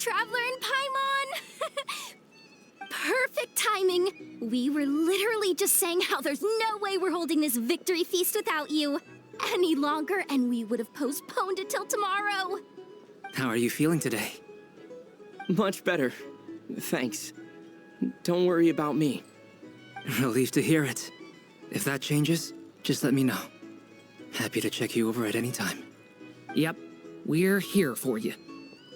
Traveler and Paimon! Perfect timing! We were literally just saying how there's no way we're holding this victory feast without you. Any longer, and we would have postponed it till tomorrow. How are you feeling today? Much better. Thanks. Don't worry about me. Relieved to hear it. If that changes, just let me know. Happy to check you over at any time. Yep, we're here for you.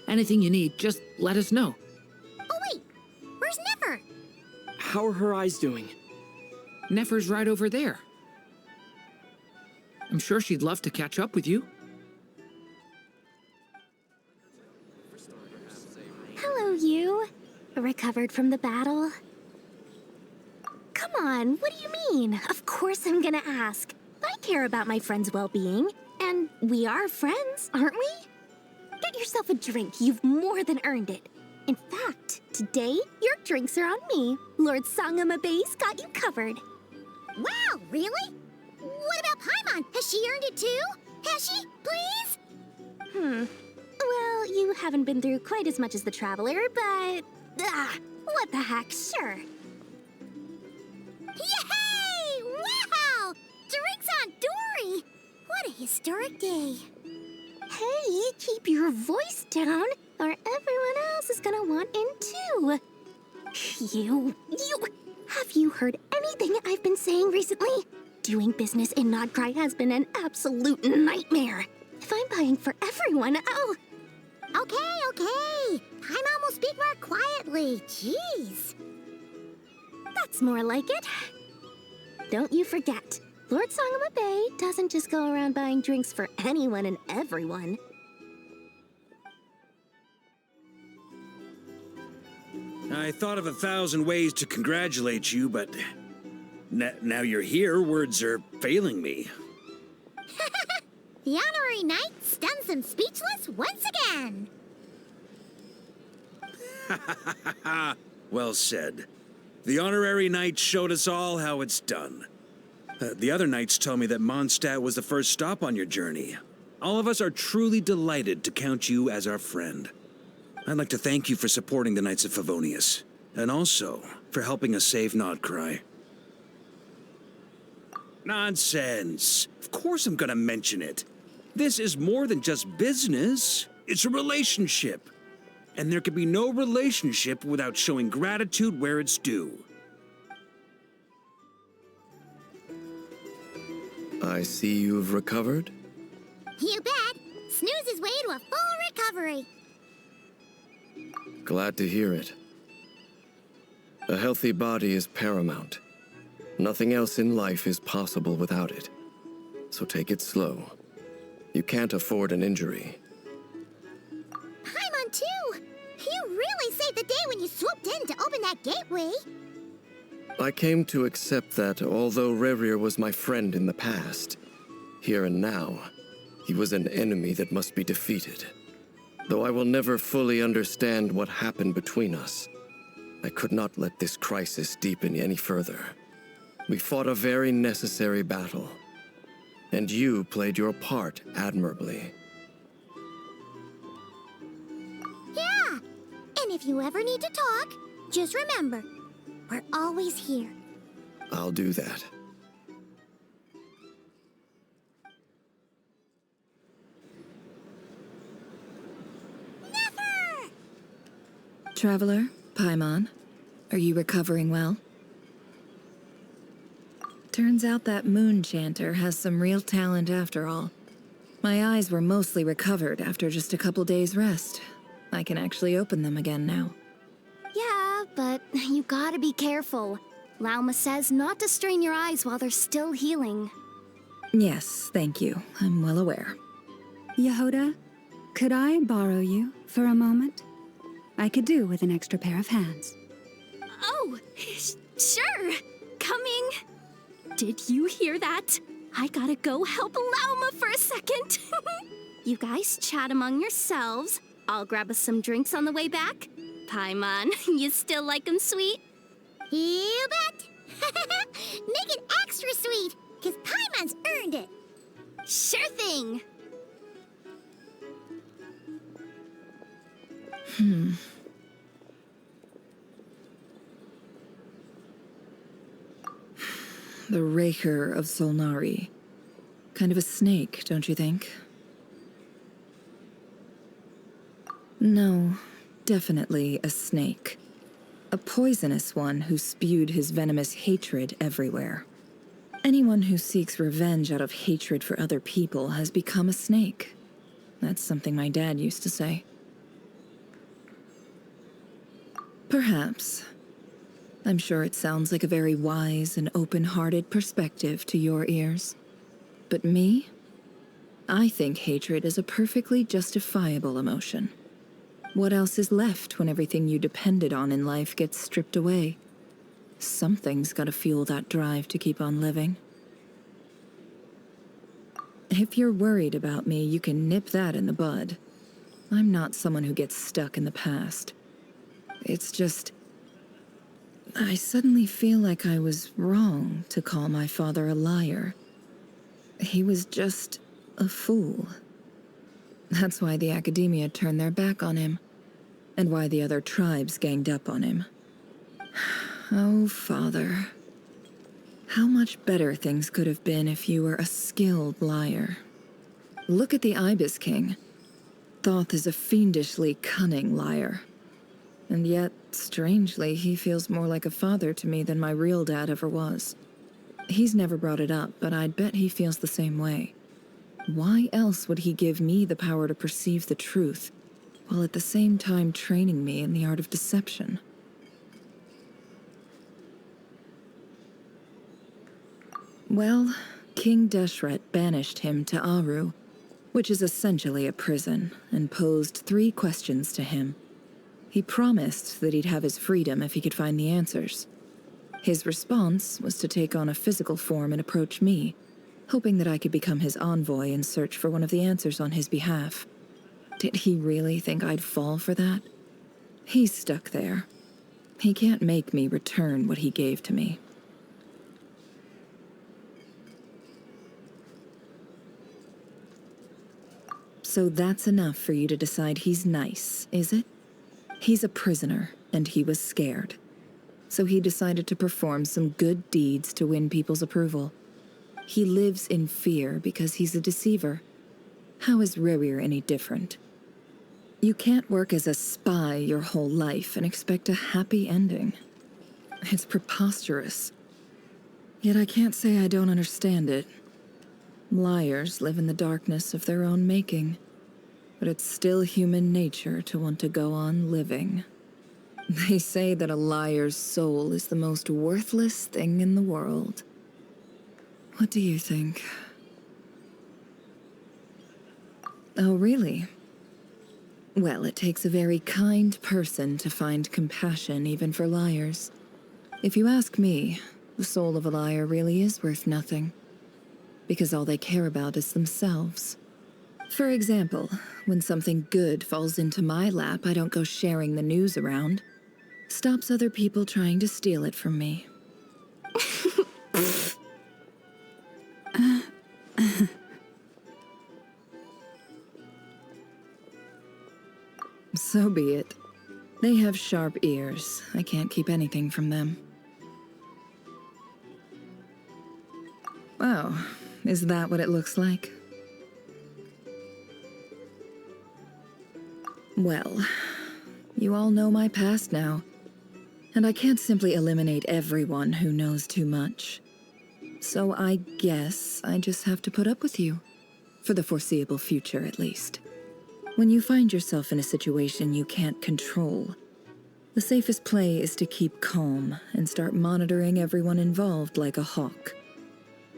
Anything you need, just let us know. Oh wait, where's Never? How are her eyes doing? Nefer's right over there. I'm sure she'd love to catch up with you. Hello, you. Recovered from the battle? Come on, what do you mean? Of course I'm gonna ask. I care about my friend's well-being. And we are friends, aren't we? Get yourself a drink. You've more than earned it. In fact, today, your drinks are on me. Lord Sangamabe's got you covered. Wow, really? What about Paimon? Has she earned it too? Has she? Please? Well, you haven't been through quite as much as the Traveler, but... what the heck, sure. Yay! Wow! Drinks on Dory! What a historic day. Hey, keep your voice down, or everyone else is gonna want in too. Have you heard anything I've been saying recently? Doing business in Nodcry has been an absolute nightmare. If I'm buying for everyone, oh... Okay. Paimon will speak more quietly. Jeez. That's more like it. Don't you forget, Lord Sangamabe doesn't just go around buying drinks for anyone and everyone. I thought of 1,000 ways to congratulate you, but now you're here, words are failing me. The honorary knight stuns them speechless once again. Well said. The honorary knight showed us all how it's done. The other knights tell me that Mondstadt was the first stop on your journey. All of us are truly delighted to count you as our friend. I'd like to thank you for supporting the Knights of Favonius, and also for helping us save Nodcry. Nonsense! Of course I'm gonna mention it. This is more than just business. It's a relationship. And there can be no relationship without showing gratitude where it's due. I see you've recovered. You bet. Snooze his way to a full recovery. Glad to hear it. A healthy body is paramount. Nothing else in life is possible without it. So take it slow. You can't afford an injury. Paimon, too! You really saved the day when you swooped in to open that gateway. I came to accept that although Rerir was my friend in the past, here and now, he was an enemy that must be defeated. Though I will never fully understand what happened between us, I could not let this crisis deepen any further. We fought a very necessary battle, and you played your part admirably. Yeah, and if you ever need to talk, just remember, we're always here. I'll do that. Never! Traveler, Paimon, are you recovering well? Turns out that moon chanter has some real talent after all. My eyes were mostly recovered after just a couple days' rest. I can actually open them again now. Yeah, but you gotta be careful. Lauma says not to strain your eyes while they're still healing. Yes, thank you. I'm well aware. Yehoda, could I borrow you for a moment? I could do with an extra pair of hands. Oh, sure. Coming. Did you hear that? I gotta go help Lauma for a second. You guys chat among yourselves. I'll grab us some drinks on the way back. Paimon, you still like 'em sweet? You bet! Make it extra sweet, because Paimon's earned it. Sure thing! The Raker of Solnari. Kind of a snake, don't you think? No, definitely a snake. A poisonous one who spewed his venomous hatred everywhere. Anyone who seeks revenge out of hatred for other people has become a snake. That's something my dad used to say. Perhaps. I'm sure it sounds like a very wise and open-hearted perspective to your ears. But me? I think hatred is a perfectly justifiable emotion. What else is left when everything you depended on in life gets stripped away? Something's gotta fuel that drive to keep on living. If you're worried about me, you can nip that in the bud. I'm not someone who gets stuck in the past. It's just... I suddenly feel like I was wrong to call my father a liar. He was just a fool. That's why the academia turned their back on him, and why the other tribes ganged up on him. Oh, Father. How much better things could have been if you were a skilled liar. Look at the Ibis King. Thoth is a fiendishly cunning liar. And yet, strangely, he feels more like a father to me than my real dad ever was. He's never brought it up, but I'd bet he feels the same way. Why else would he give me the power to perceive the truth, while at the same time training me in the art of deception? Well, King Deshret banished him to Aru, which is essentially a prison, and posed 3 questions to him. He promised that he'd have his freedom if he could find the answers. His response was to take on a physical form and approach me, hoping that I could become his envoy and search for one of the answers on his behalf. Did he really think I'd fall for that? He's stuck there. He can't make me return what he gave to me. So that's enough for you to decide he's nice, is it? He's a prisoner, and he was scared. So he decided to perform some good deeds to win people's approval. He lives in fear because he's a deceiver. How is Rerir any different? You can't work as a spy your whole life and expect a happy ending. It's preposterous. Yet I can't say I don't understand it. Liars live in the darkness of their own making, but it's still human nature to want to go on living. They say that a liar's soul is the most worthless thing in the world. What do you think? Oh, really? Well, it takes a very kind person to find compassion even for liars. If you ask me, the soul of a liar really is worth nothing, because all they care about is themselves. For example, when something good falls into my lap, I don't go sharing the news around. Stops other people trying to steal it from me. So be it. They have sharp ears. I can't keep anything from them. Oh, is that what it looks like? Well, you all know my past now, and I can't simply eliminate everyone who knows too much. So I guess I just have to put up with you, for the foreseeable future at least. When you find yourself in a situation you can't control, the safest play is to keep calm and start monitoring everyone involved like a hawk.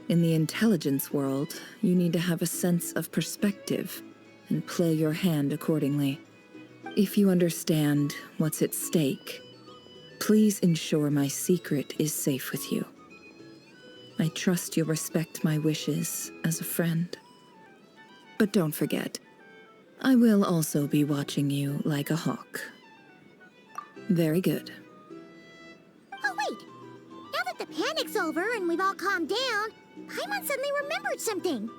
In the intelligence world, you need to have a sense of perspective and play your hand accordingly. If you understand what's at stake, please ensure my secret is safe with you. I trust you'll respect my wishes as a friend. But don't forget, I will also be watching you like a hawk. Very good. Oh, wait! Now that the panic's over and we've all calmed down, Paimon suddenly remembered something.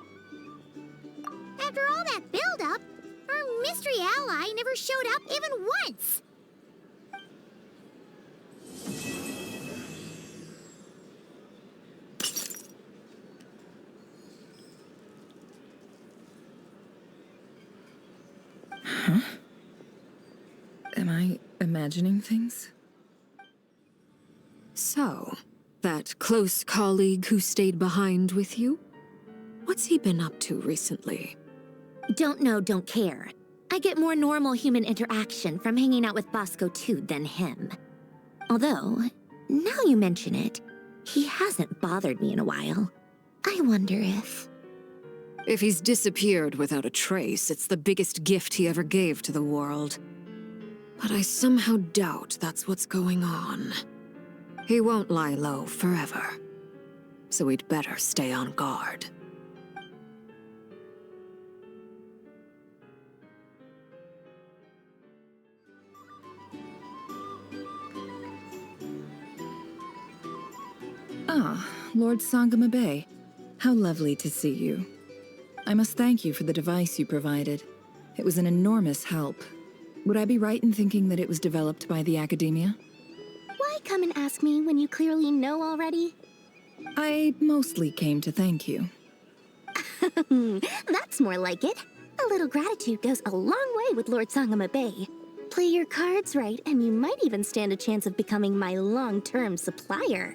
After all that build-up, our mystery ally never showed up even once! imagining things? So, that close colleague who stayed behind with you? What's he been up to recently? Don't know, don't care. I get more normal human interaction from hanging out with Bosco 2 than him. Although, now you mention it, he hasn't bothered me in a while. I wonder if... If he's disappeared without a trace, it's the biggest gift he ever gave to the world. But I somehow doubt that's what's going on. He won't lie low forever. So we'd better stay on guard. Ah, Lord Sangama Bay. How lovely to see you. I must thank you for the device you provided. It was an enormous help. Would I be right in thinking that it was developed by the Academia? Why come and ask me when you clearly know already? I mostly came to thank you. That's more like it. A little gratitude goes a long way with Lord Sangama Bay. Play your cards right, and you might even stand a chance of becoming my long-term supplier.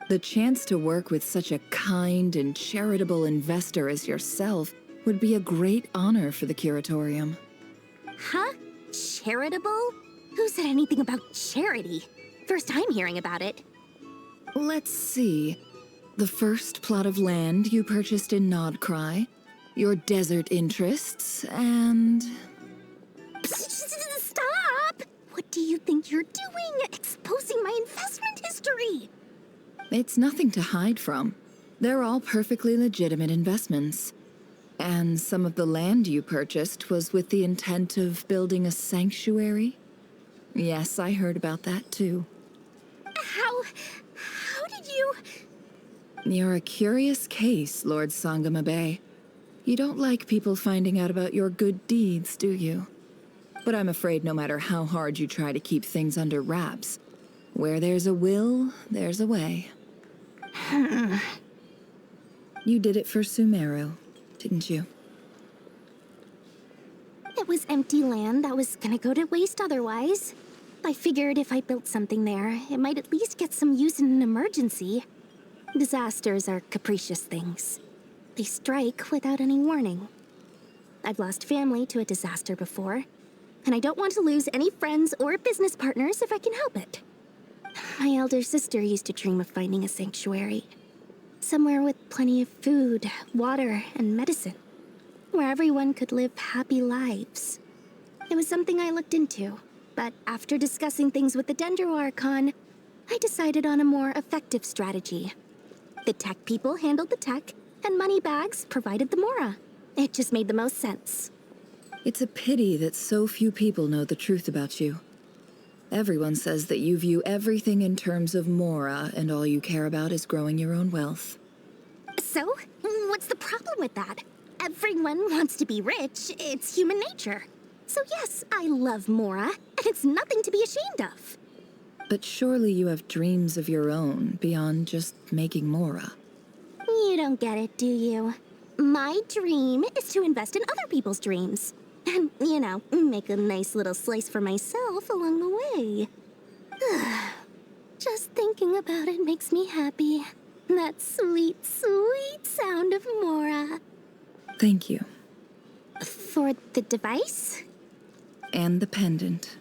The chance to work with such a kind and charitable investor as yourself would be a great honor for the Curatorium. Huh? Charitable? Who said anything about charity? First time hearing about it. Let's see. The first plot of land you purchased in Nodcry, your desert interests, and... Stop! What do you think you're doing? Exposing my investment history! It's nothing to hide from. They're all perfectly legitimate investments. And some of the land you purchased was with the intent of building a sanctuary? Yes, I heard about that too. How did you... You're a curious case, Lord Sangama Bay. You don't like people finding out about your good deeds, do you? But I'm afraid no matter how hard you try to keep things under wraps, where there's a will, there's a way. You did it for Sumeru, didn't you? It was empty land that was gonna go to waste otherwise. I figured if I built something there, it might at least get some use in an emergency. Disasters are capricious things. They strike without any warning. I've lost family to a disaster before, and I don't want to lose any friends or business partners if I can help it. My elder sister used to dream of finding a sanctuary. Somewhere with plenty of food, water, and medicine. Where everyone could live happy lives. It was something I looked into, but after discussing things with the Dendro Archon, I decided on a more effective strategy. The tech people handled the tech, and Moneybags provided the Mora. It just made the most sense. It's a pity that so few people know the truth about you. Everyone says that you view everything in terms of Mora, and all you care about is growing your own wealth. So, what's the problem with that? Everyone wants to be rich. It's human nature. So yes, I love Mora, and it's nothing to be ashamed of. But surely you have dreams of your own beyond just making Mora. You don't get it, do you? My dream is to invest in other people's dreams. And, you know, make a nice little slice for myself along the way. Just thinking about it makes me happy. That sweet, sweet sound of Mora. Thank you. For the device? And the pendant.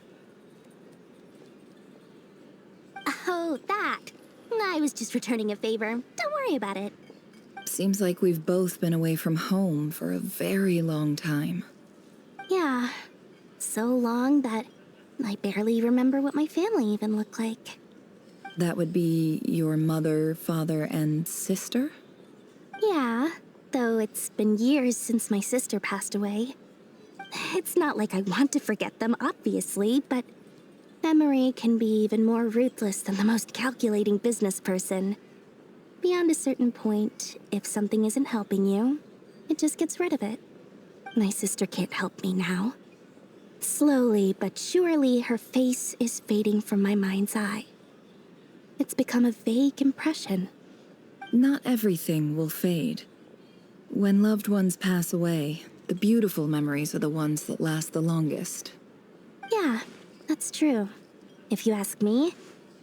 Oh, that. I was just returning a favor. Don't worry about it. Seems like we've both been away from home for a very long time. Yeah. So long that I barely remember what my family even looked like. That would be your mother, father, and sister? Yeah, though it's been years since my sister passed away. It's not like I want to forget them, obviously, but memory can be even more ruthless than the most calculating business person. Beyond a certain point, if something isn't helping you, it just gets rid of it. My sister can't help me now. Slowly but surely, her face is fading from my mind's eye. It's become a vague impression. Not everything will fade. When loved ones pass away, the beautiful memories are the ones that last the longest. Yeah, That's true. If you ask me,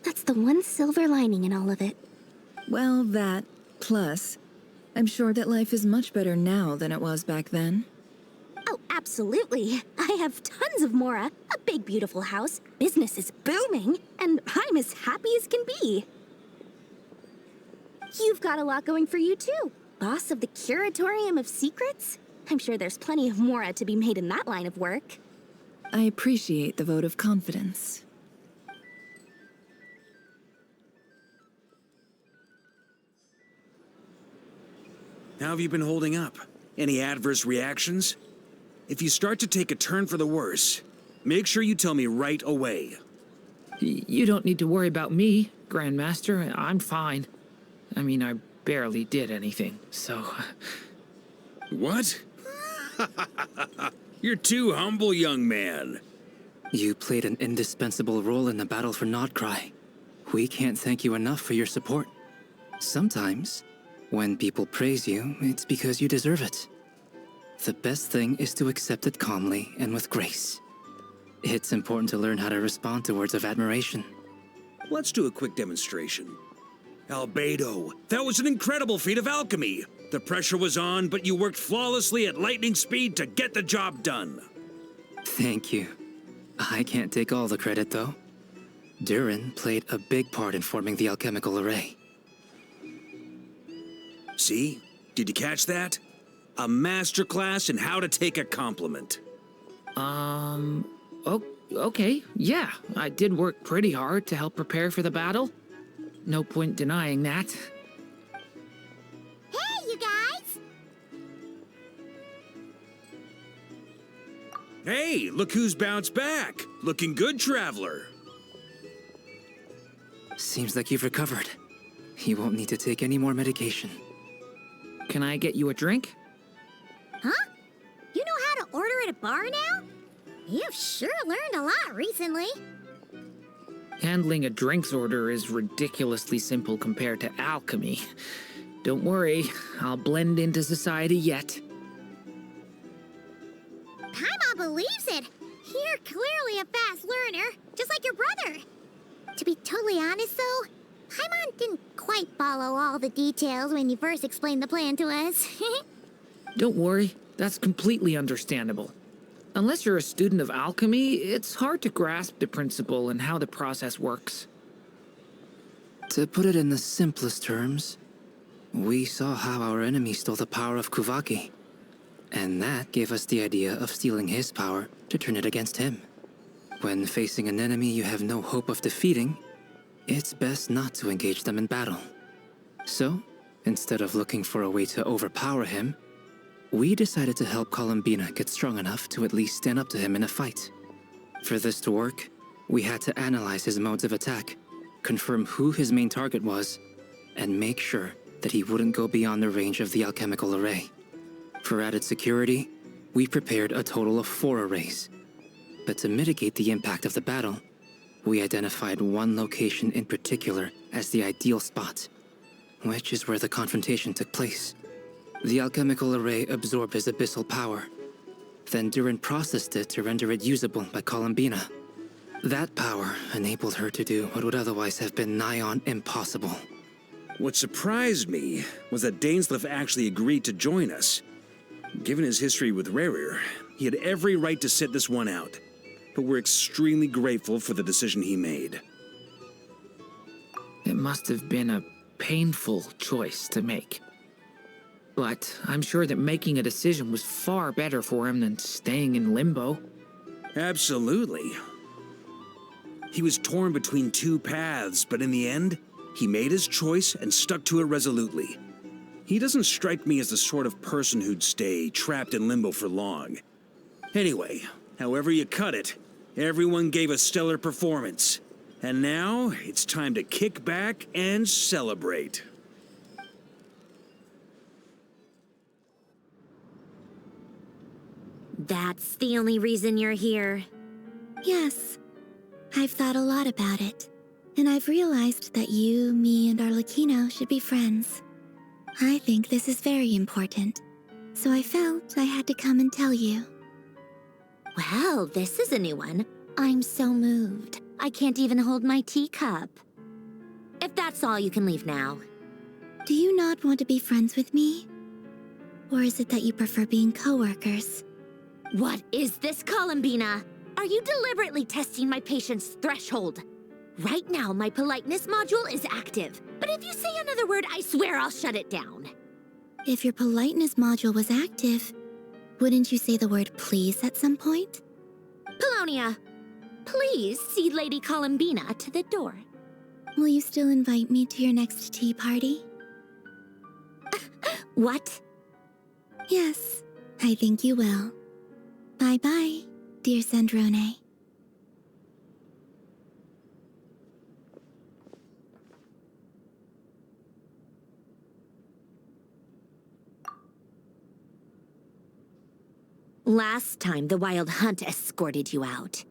that's the one silver lining in all of it. Well, that, plus, I'm sure that life is much better now than it was back then. Oh, absolutely. I have tons of Mora, a big beautiful house, business is booming, and I'm as happy as can be. You've got a lot going for you too. Boss of the Curatorium of Secrets? I'm sure there's plenty of Mora to be made in that line of work. I appreciate the vote of confidence. How have you been holding up? Any adverse reactions? If you start to take a turn for the worse, make sure you tell me right away. You don't need to worry about me, Grandmaster. I'm fine. I mean, I barely did anything, so... What? You're too humble, young man. You played an indispensable role in the battle for Nodcry. We can't thank you enough for your support. Sometimes, when people praise you, it's because you deserve it. The best thing is to accept it calmly and with grace. It's important to learn how to respond to words of admiration. Let's do a quick demonstration. Albedo, that was an incredible feat of alchemy. The pressure was on, but you worked flawlessly at lightning speed to get the job done. Thank you. I can't take all the credit, though. Durin played a big part in forming the alchemical array. See? Did you catch that? A masterclass in how to take a compliment. Okay, yeah. I did work pretty hard to help prepare for the battle. No point denying that. Hey, you guys! Hey, look who's bounced back. Looking good, traveler. Seems like you've recovered. You won't need to take any more medication. Can I get you a drink? Huh? You know how to order at a bar now? You've sure learned a lot recently. Handling a drinks order is ridiculously simple compared to alchemy. Don't worry, I'll blend into society yet. Paimon believes it. You're clearly a fast learner, just like your brother. To be totally honest, though, Paimon didn't quite follow all the details when you first explained the plan to us. Don't worry, that's completely understandable. Unless you're a student of alchemy, it's hard to grasp the principle and how the process works. To put it in the simplest terms, we saw how our enemy stole the power of Kuvaki. And that gave us the idea of stealing his power to turn it against him. When facing an enemy you have no hope of defeating, it's best not to engage them in battle. So, instead of looking for a way to overpower him, we decided to help Columbina get strong enough to at least stand up to him in a fight. For this to work, we had to analyze his modes of attack, confirm who his main target was, and make sure that he wouldn't go beyond the range of the alchemical array. For added security, we prepared a total of 4 arrays. But to mitigate the impact of the battle, we identified one location in particular as the ideal spot, which is where the confrontation took place. The alchemical array absorbed his abyssal power. Then Durin processed it to render it usable by Columbina. That power enabled her to do what would otherwise have been nigh on impossible. What surprised me was that Dainsleif actually agreed to join us. Given his history with Rerir, he had every right to sit this one out. But we're extremely grateful for the decision he made. It must have been a painful choice to make. But I'm sure that making a decision was far better for him than staying in limbo. Absolutely. He was torn between 2 paths, but in the end, he made his choice and stuck to it resolutely. He doesn't strike me as the sort of person who'd stay trapped in limbo for long. Anyway, however you cut it, everyone gave a stellar performance. And now, it's time to kick back and celebrate. That's the only reason you're here. Yes, I've thought a lot about it. And I've realized that you, me, and Arlecchino should be friends. I think this is very important. So I felt I had to come and tell you. Well, this is a new one. I'm so moved. I can't even hold my teacup. If that's all, you can leave now. Do you not want to be friends with me? Or is it that you prefer being coworkers? What is this, Columbina? Are you deliberately testing my patience threshold? Right now, my politeness module is active. But if you say another word, I swear I'll shut it down. If your politeness module was active, wouldn't you say the word please at some point? Polonia, please see Lady Columbina to the door. Will you still invite me to your next tea party? What? Yes, I think you will. Bye-bye, dear Sandrone. Last time, the Wild Hunt escorted you out.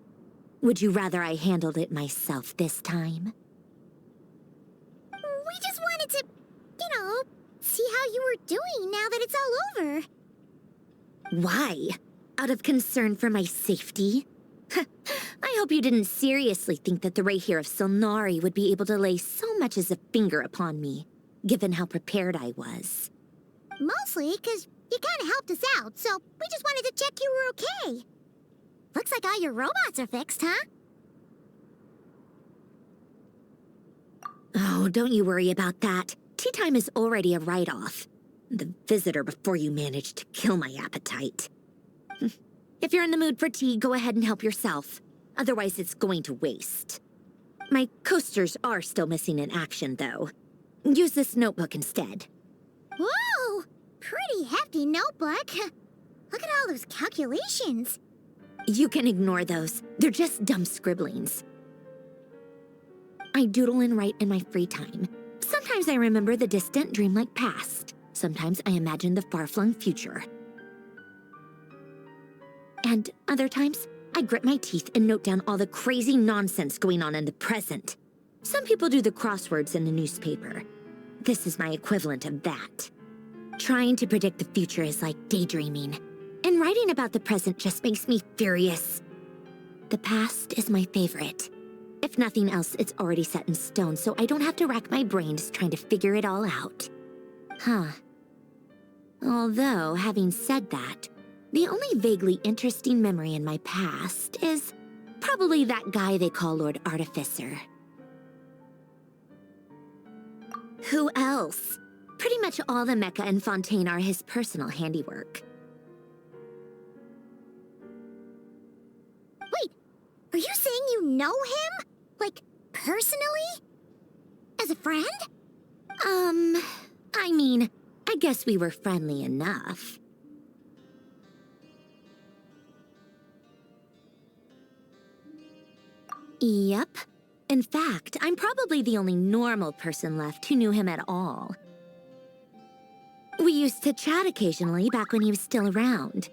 Would you rather I handled it myself this time? We just wanted to, see how you were doing now that it's all over. Why? Out of concern for my safety? I hope you didn't seriously think that the Rayhir of Silnari would be able to lay so much as a finger upon me, given how prepared I was. Mostly because you kind of helped us out, so we just wanted to check you were okay. Looks like all your robots are fixed, huh? Oh, don't you worry about that. Tea time is already a write-off. The visitor before you managed to kill my appetite. If you're in the mood for tea, go ahead and help yourself. Otherwise, it's going to waste. My coasters are still missing in action, though. Use this notebook instead. Whoa! Pretty hefty notebook. Look at all those calculations. You can ignore those. They're just dumb scribblings. I doodle and write in my free time. Sometimes I remember the distant, dreamlike past. Sometimes I imagine the far-flung future. And other times, I grit my teeth and note down all the crazy nonsense going on in the present. Some people do the crosswords in the newspaper. This is my equivalent of that. Trying to predict the future is like daydreaming. And writing about the present just makes me furious. The past is my favorite. If nothing else, it's already set in stone, so I don't have to rack my brains trying to figure it all out. Huh. Although, having said that, the only vaguely interesting memory in my past is probably that guy they call Lord Artificer. Who else? Pretty much all the mecha and Fontaine are his personal handiwork. Wait, are you saying you know him? Like, personally? As a friend? I mean, I guess we were friendly enough. Yep. In fact, I'm probably the only normal person left who knew him at all. We used to chat occasionally back when he was still around.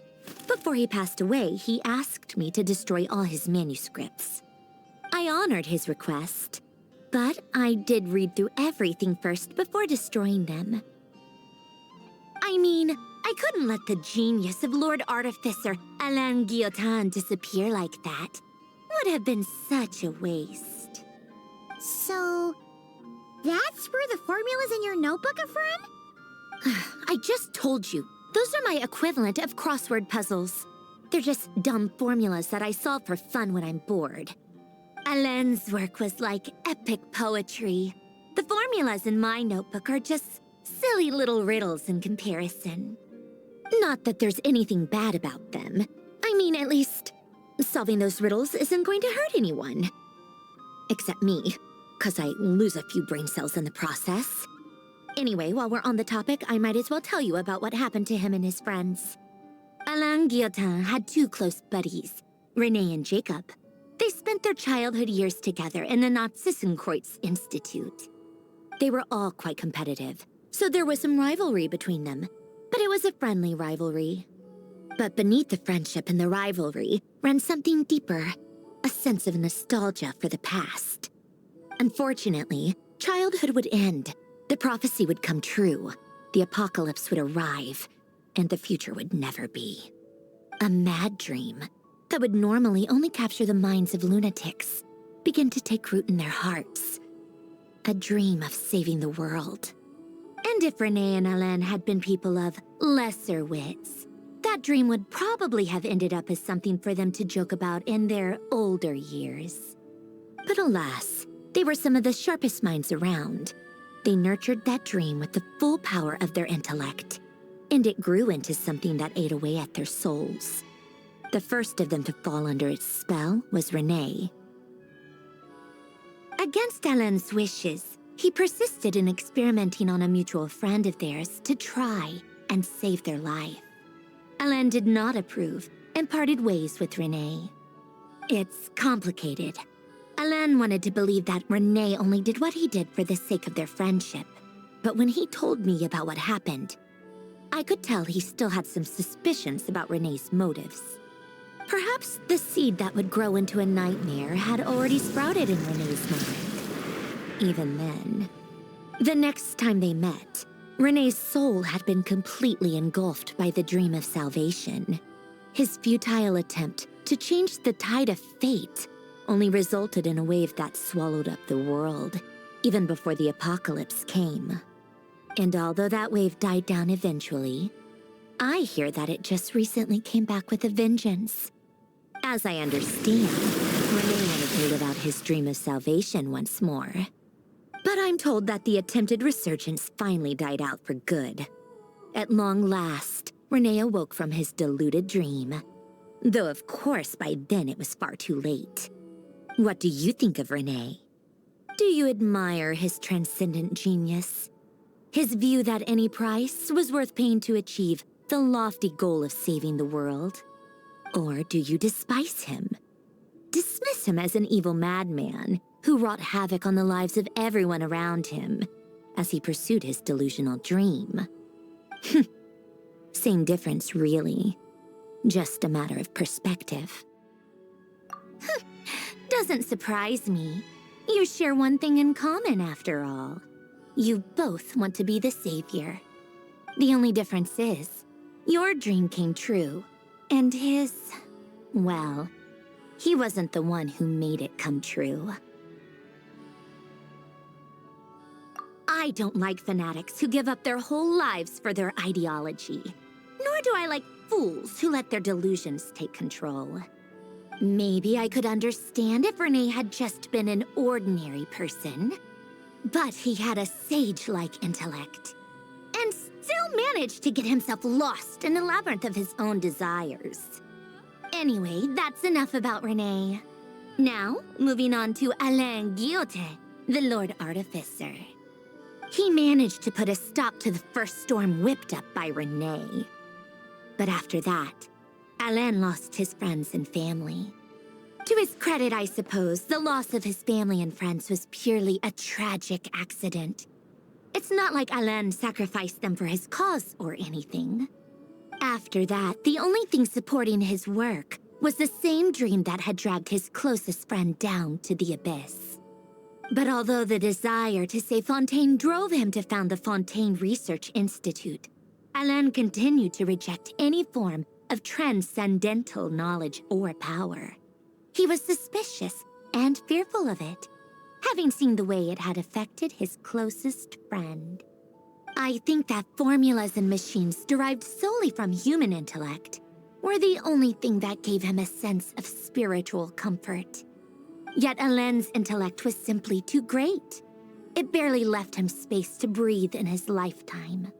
Before he passed away, he asked me to destroy all his manuscripts. I honored his request, but I did read through everything first before destroying them. I mean, I couldn't let the genius of Lord Artificer Alain Guillotin disappear like that. Would have been such a waste. So, that's where the formulas in your notebook are from? I just told you. Those are my equivalent of crossword puzzles. They're just dumb formulas that I solve for fun when I'm bored. Alain's work was like epic poetry. The formulas in my notebook are just silly little riddles in comparison. Not that there's anything bad about them. I mean, at least, solving those riddles isn't going to hurt anyone. Except me, 'cause I lose a few brain cells in the process. Anyway, while we're on the topic, I might as well tell you about what happened to him and his friends. Alain Guillotin had two close buddies, Renee and Jacob. They spent their childhood years together in the Narzissenkreuz Institute. They were all quite competitive, so there was some rivalry between them, but it was a friendly rivalry. But beneath the friendship and the rivalry ran something deeper, a sense of nostalgia for the past. Unfortunately, childhood would end, the prophecy would come true, the apocalypse would arrive, and the future would never be. A mad dream. that would normally only capture the minds of lunatics begin to take root in their hearts. A dream of saving the world. And if Renee and Alain had been people of lesser wits, that dream would probably have ended up as something for them to joke about in their older years. But alas, they were some of the sharpest minds around. They nurtured that dream with the full power of their intellect, and it grew into something that ate away at their souls. The first of them to fall under its spell was Renee. Against Alain's wishes, he persisted in experimenting on a mutual friend of theirs to try and save their life. Alain did not approve and parted ways with Renee. It's complicated. Alain wanted to believe that Renee only did what he did for the sake of their friendship. But when he told me about what happened, I could tell he still had some suspicions about Renee's motives. Perhaps the seed that would grow into a nightmare had already sprouted in Renee's mind. Even then, the next time they met, Renee's soul had been completely engulfed by the dream of salvation. His futile attempt to change the tide of fate only resulted in a wave that swallowed up the world, even before the apocalypse came. And although that wave died down eventually, I hear that it just recently came back with a vengeance. As I understand, Renee wanted to live out his dream of salvation once more. But I'm told that the attempted resurgence finally died out for good. At long last, Renee awoke from his deluded dream. Though of course by then it was far too late. What do you think of Renee? Do you admire his transcendent genius? His view that any price was worth paying to achieve the lofty goal of saving the world? Or do you despise him? Dismiss him as an evil madman who wrought havoc on the lives of everyone around him as he pursued his delusional dream? Same difference, really. Just a matter of perspective. Doesn't surprise me. You share one thing in common, after all. You both want to be the savior. The only difference is, your dream came true, and his, well, he wasn't the one who made it come true. I don't like fanatics who give up their whole lives for their ideology. Nor do I like fools who let their delusions take control. Maybe I could understand if Renee had just been an ordinary person. But he had a sage-like intellect, and still managed to get himself lost in the labyrinth of his own desires. Anyway, that's enough about Renee. Now, moving on to Alain Guillotin, the Lord Artificer. He managed to put a stop to the first storm whipped up by Renee. But after that, Alain lost his friends and family. To his credit, I suppose, the loss of his family and friends was purely a tragic accident. It's not like Alain sacrificed them for his cause or anything. After that, the only thing supporting his work was the same dream that had dragged his closest friend down to the abyss. But although the desire to save Fontaine drove him to found the Fontaine Research Institute, Alain continued to reject any form of transcendental knowledge or power. He was suspicious and fearful of it, having seen the way it had affected his closest friend. I think that formulas and machines derived solely from human intellect were the only thing that gave him a sense of spiritual comfort. Yet Alain's intellect was simply too great. It barely left him space to breathe in his lifetime.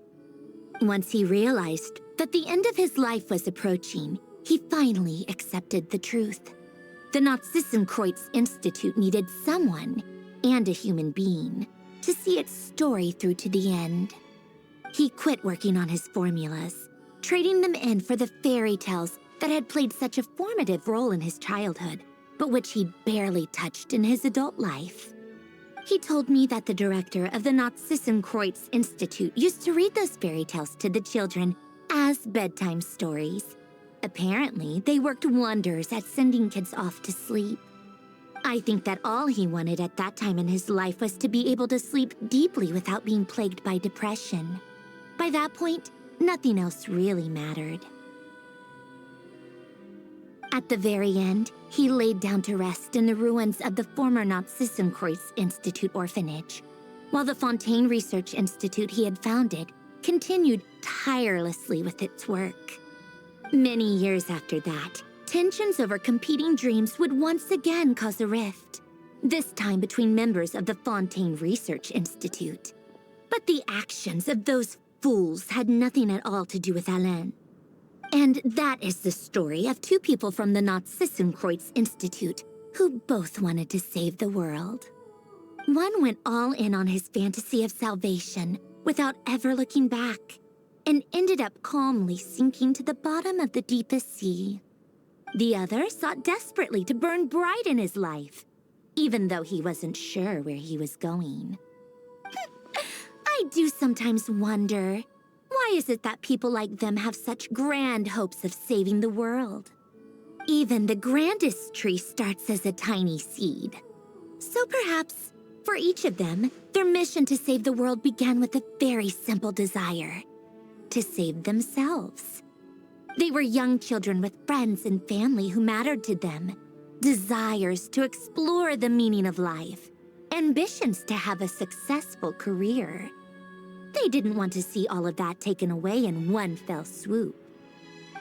Once he realized that the end of his life was approaching, he finally accepted the truth. The Nazissenkreuz Institute needed someone, and a human being, to see its story through to the end. He quit working on his formulas, trading them in for the fairy tales that had played such a formative role in his childhood, but which he barely touched in his adult life. He told me that the director of the Nazissenkreuz Institute used to read those fairy tales to the children as bedtime stories. Apparently, they worked wonders at sending kids off to sleep. I think that all he wanted at that time in his life was to be able to sleep deeply without being plagued by depression. By that point, nothing else really mattered. At the very end, he laid down to rest in the ruins of the former Nazissenkreuz Institute orphanage, while the Fontaine Research Institute he had founded continued tirelessly with its work. Many years after that, tensions over competing dreams would once again cause a rift, this time between members of the Fontaine Research Institute. But the actions of those fools had nothing at all to do with Alain. And that is the story of two people from the Nazissenkreuz Institute who both wanted to save the world. One went all in on his fantasy of salvation without ever looking back, and ended up calmly sinking to the bottom of the deepest sea. The other sought desperately to burn bright in his life, even though he wasn't sure where he was going. I do sometimes wonder, why is it that people like them have such grand hopes of saving the world? Even the grandest tree starts as a tiny seed. So perhaps, for each of them, their mission to save the world began with a very simple desire: to save themselves. They were young children with friends and family who mattered to them, desires to explore the meaning of life, ambitions to have a successful career. They didn't want to see all of that taken away in one fell swoop.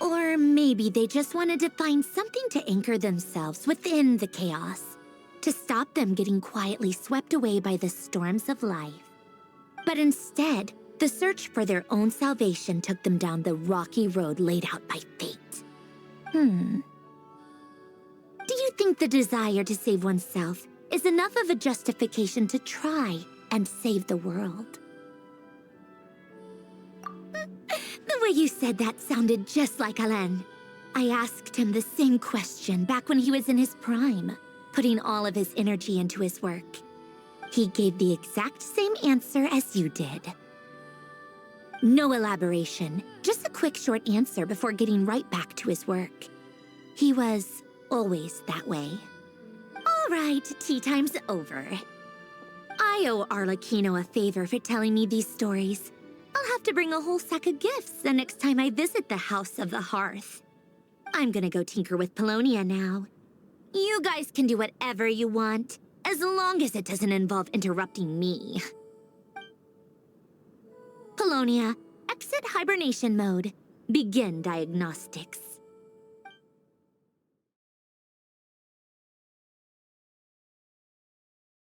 Or maybe they just wanted to find something to anchor themselves within the chaos, to stop them getting quietly swept away by the storms of life. But instead, the search for their own salvation took them down the rocky road laid out by fate. Do you think the desire to save oneself is enough of a justification to try and save the world? The way you said that sounded just like Alain. I asked him the same question back when he was in his prime, putting all of his energy into his work. He gave the exact same answer as you did. No elaboration, just a quick short answer before getting right back to his work. He was always that way. All right, tea time's over. I owe Arlecchino a favor for telling me these stories. I'll have to bring a whole sack of gifts the next time I visit the House of the Hearth. I'm gonna go tinker with Polonia now. You guys can do whatever you want, as long as it doesn't involve interrupting me. Polonia, exit hibernation mode. Begin diagnostics.